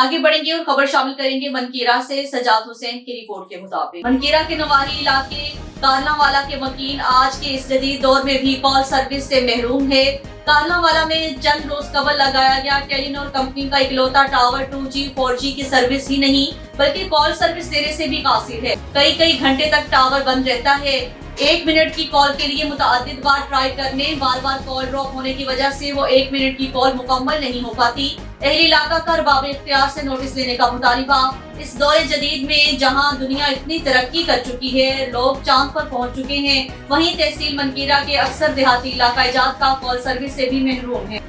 आगे बढ़ेंगे और खबर शामिल करेंगे मनकीरा से। सजाद हुसैन की रिपोर्ट के मुताबिक मनकीरा के नवाही इलाके कारलावाला के मकीन आज के इस जदीद दौर में भी कॉल सर्विस से महरूम है। कारलावाला में चंद रोज कबल लगाया गया टेलीनॉर कंपनी का इकलौता टावर 2G 4G की सर्विस ही नहीं बल्कि कॉल सर्विस देने से भी कासिर है। कई घंटे तक टावर बंद रहता है। 1 मिनट की कॉल के लिए मुतअद्दिद बार ट्राई करने, बार कॉल ड्रॉप होने की वजह से वो 1 मिनट की कॉल मुकम्मल नहीं हो पाती। अहले इलाका का अरबाब इख्तियार से नोटिस लेने का मुतालिबा। इस दौरे जदीद में जहां दुनिया इतनी तरक्की कर चुकी है, लोग चांद पर पहुंच चुके हैं, वहीं तहसील मनकीरा के अक्सर देहाती इलाका इजाद का कॉल सर्विस से भी महरूम है।